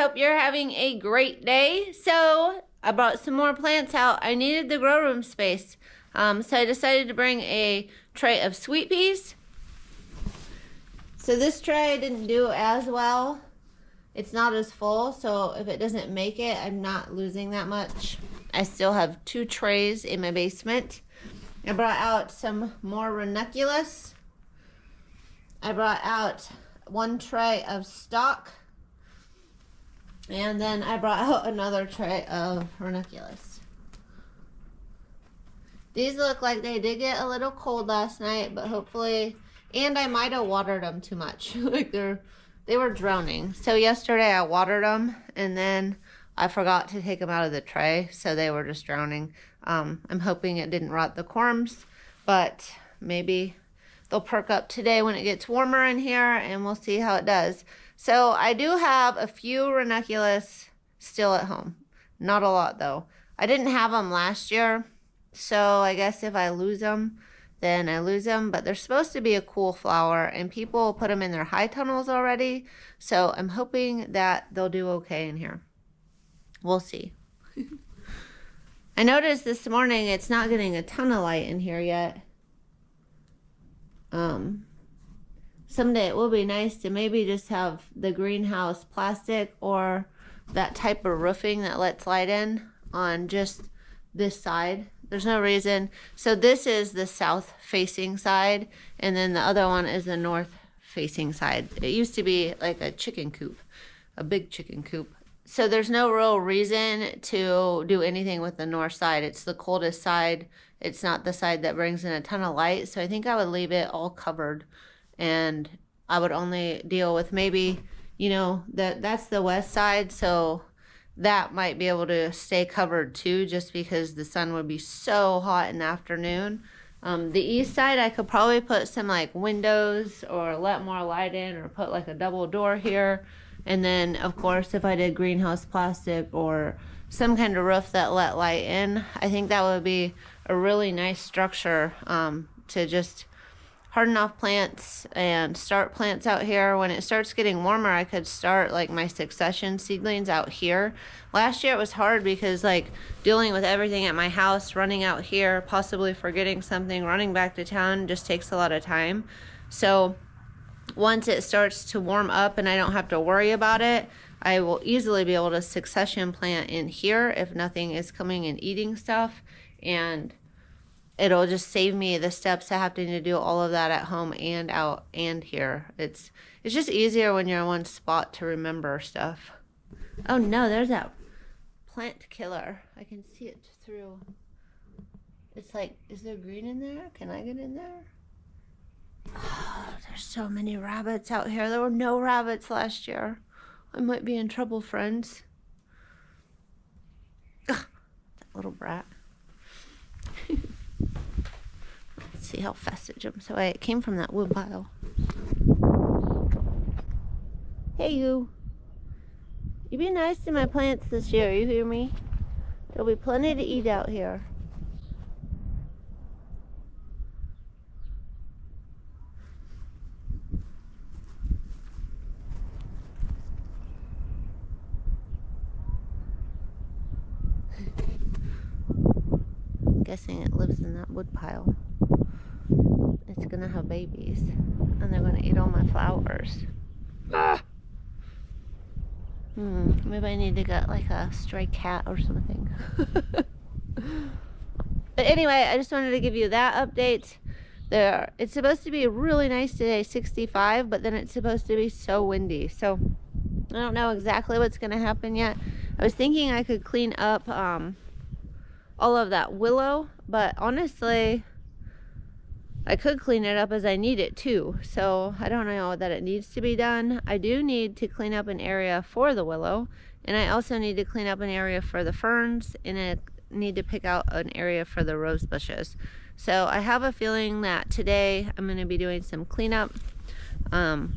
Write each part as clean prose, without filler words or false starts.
hope you're having a great day. So I brought some more plants out. I needed the grow room space. So I decided to bring a tray of sweet peas. So this tray didn't do as well. It's not as full, so if it doesn't make it, I'm not losing that much. I still have 2 trays in my basement. I brought out some more ranunculus. I brought out 1 tray of stock. And then I brought out another tray of ranunculus. These look like they did get a little cold last night, but hopefully, and I might have watered them too much. Like they were drowning. So yesterday I watered them and then I forgot to take them out of the tray, so they were just drowning. I'm hoping it didn't rot the corms, but maybe they'll perk up today when it gets warmer in here, and we'll see how it does. So I do have a few ranunculus still at home. Not a lot though. I didn't have them last year, so I guess if I lose them, then I lose them. But they're supposed to be a cool flower, and people put them in their high tunnels already. So I'm hoping that they'll do okay in here. We'll see. I noticed this morning it's not getting a ton of light in here yet. Someday it will be nice to maybe just have the greenhouse plastic or that type of roofing that lets light in on just this side. There's no reason. So this is the south facing side, and then the other one is the north facing side. It used to be like a chicken coop, a big chicken coop. So there's no real reason to do anything with the north side. It's the coldest side. It's not the side that brings in a ton of light. So I think I would leave it all covered, and I would only deal with maybe, you know, that's the west side. So that might be able to stay covered too, just because the sun would be so hot in the afternoon. The east side, I could probably put some like windows or let more light in, or put like a double door here. And then, of course, if I did greenhouse plastic or some kind of roof that let light in, I think that would be a really nice structure to just harden off plants and start plants out here. When it starts getting warmer, I could start like my succession seedlings out here. Last year it was hard because like dealing with everything at my house, running out here, possibly forgetting something, running back to town just takes a lot of time. So once it starts to warm up and I don't have to worry about it, I will easily be able to succession plant in here if nothing is coming and eating stuff, and it'll just save me the steps of having to do all of that at home and out and here. It's just easier when you're in one spot to remember stuff. Oh no, there's that plant killer. I can see it through. It's like, is there green in there? Can I get in there? Oh, there's so many rabbits out here. There were no rabbits last year. I might be in trouble, friends. Ugh, that little brat. Let's see how fast it jumps away. It came from that wood pile. Hey, you. You be nice to my plants this year, you hear me? There'll be plenty to eat out here. Guessing it lives in that wood pile. It's gonna have babies, and they're gonna eat all my flowers. Ah! Maybe I need to get like a stray cat or something. But anyway, I just wanted to give you that update. It's supposed to be really nice today, 65, but then it's supposed to be so windy. So I don't know exactly what's gonna happen yet. I was thinking I could clean up all of that willow, but honestly I could clean it up as I need it too, so I don't know that it needs to be done. I do need to clean up an area for the willow, and I also need to clean up an area for the ferns, and I need to pick out an area for the rose bushes. So I have a feeling that today I'm going to be doing some cleanup. I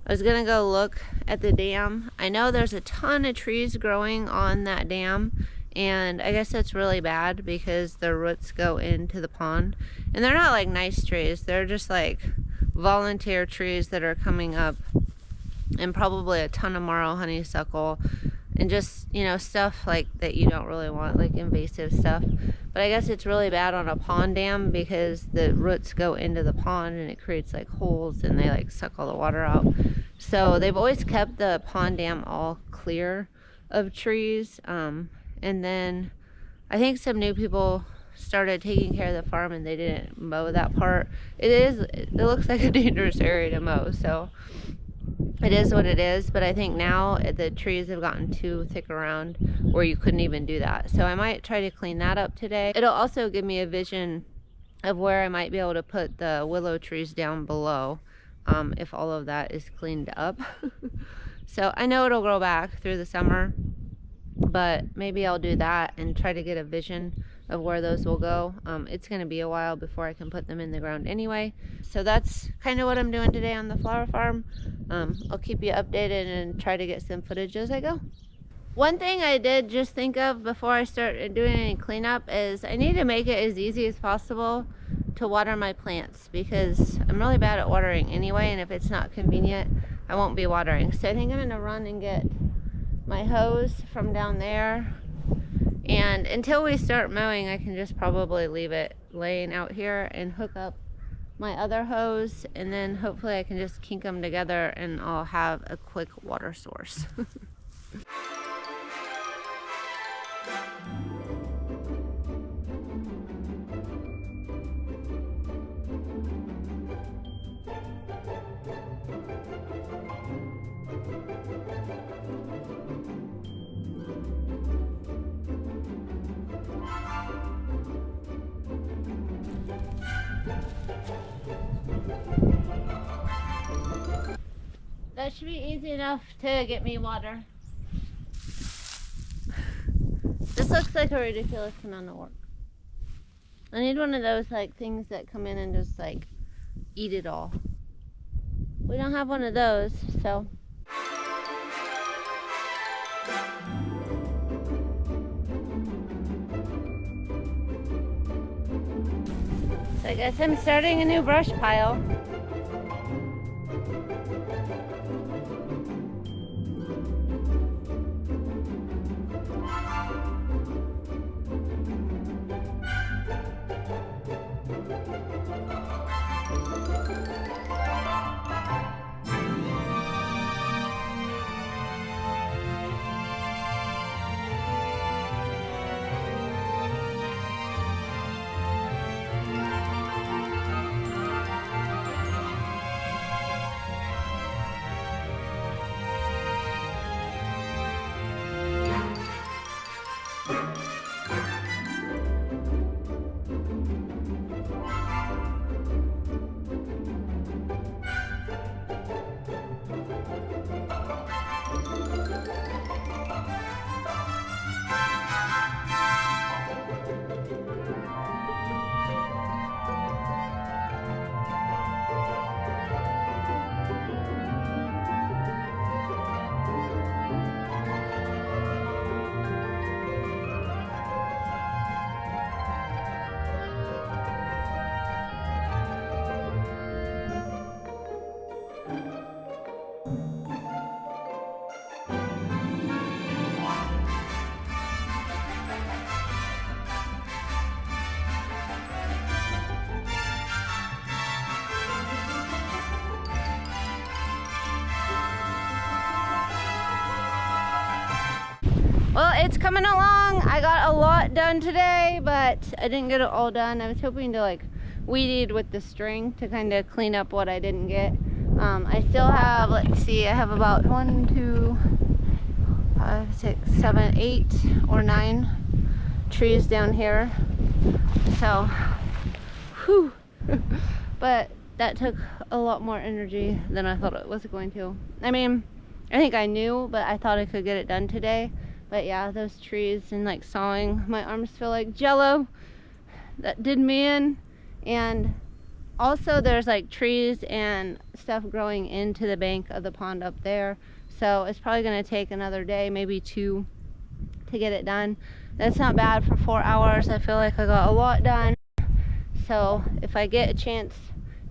was gonna go look at the dam. I know there's a ton of trees growing on that dam, and I guess that's really bad because their roots go into the pond. And they're not like nice trees, they're just like volunteer trees that are coming up and probably a ton of marrow honeysuckle, and just, you know, stuff like that you don't really want, like invasive stuff. But I guess it's really bad on a pond dam because the roots go into the pond and it creates like holes and they like suck all the water out. So they've always kept the pond dam all clear of trees. And then I think some new people started taking care of the farm and they didn't mow that part. It looks like a dangerous area to mow, so it is what it is. But I think now the trees have gotten too thick around where you couldn't even do that. So I might try to clean that up today. It'll also give me a vision of where I might be able to put the willow trees down below, if all of that is cleaned up. So I know it'll grow back through the summer, but maybe I'll do that and try to get a vision of where those will go. It's going to be a while before I can put them in the ground anyway. So that's kind of what I'm doing today on the flower farm. I'll keep you updated and try to get some footage as I go. One thing I did just think of before I start doing any cleanup is I need to make it as easy as possible to water my plants, because I'm really bad at watering anyway, and if it's not convenient, I won't be watering. So I think I'm going to run and get my hose from down there, and until we start mowing I can just probably leave it laying out here and hook up my other hose, and then hopefully I can just kink them together and I'll have a quick water source. That should be easy enough to get me water. This looks like a ridiculous amount of work. I need one of those like things that come in and just like eat it all. We don't have one of those, so. So I guess I'm starting a new brush pile. Well, it's coming along. I got a lot done today, but I didn't get it all done. I was hoping to like weed eat with the string to kind of clean up what I didn't get. I still have, let's see, I have about 1, 2, 5, 6, 7, 8 or 9 trees down here. So, whew. But that took a lot more energy than I thought it was going to. I mean, I think I knew, but I thought I could get it done today. But yeah, those trees and like sawing, my arms feel like jello. That did me in. And also there's like trees and stuff growing into the bank of the pond up there. So it's probably gonna take another day, maybe 2, to get it done. That's not bad for 4 hours. I feel like I got a lot done. So if I get a chance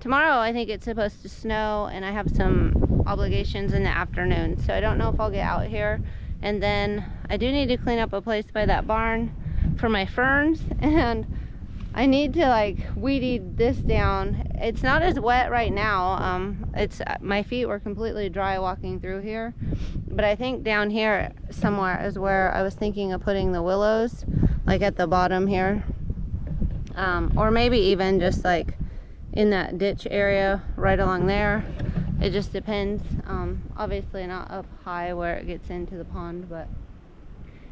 tomorrow I think it's supposed to snow, and I have some obligations in the afternoon, so I don't know if I'll get out here. And then I do need to clean up a place by that barn for my ferns, and I need to like weed eat this down. It's not as wet right now. It's my feet were completely dry walking through here, but I think down here somewhere is where I was thinking of putting the willows, like at the bottom here, or maybe even just like in that ditch area right along there. It just depends. Obviously not up high where it gets into the pond, but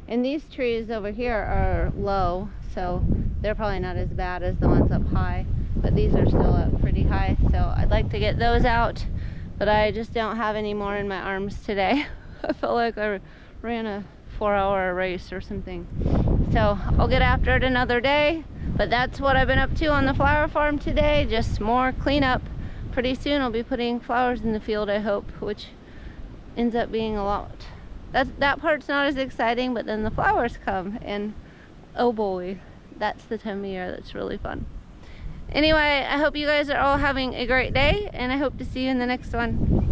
and these trees over here are low, so they're probably not as bad as the ones up high, but these are still up pretty high, so I'd like to get those out, but I just don't have any more in my arms today. I felt like I ran a 4-hour race or something. So I'll get after it another day, but that's what I've been up to on the flower farm today, just more cleanup. Pretty soon I'll be putting flowers in the field, I hope, which ends up being a lot. That part's not as exciting, but then the flowers come, and oh boy, that's the time of year that's really fun. Anyway, I hope you guys are all having a great day, and I hope to see you in the next one.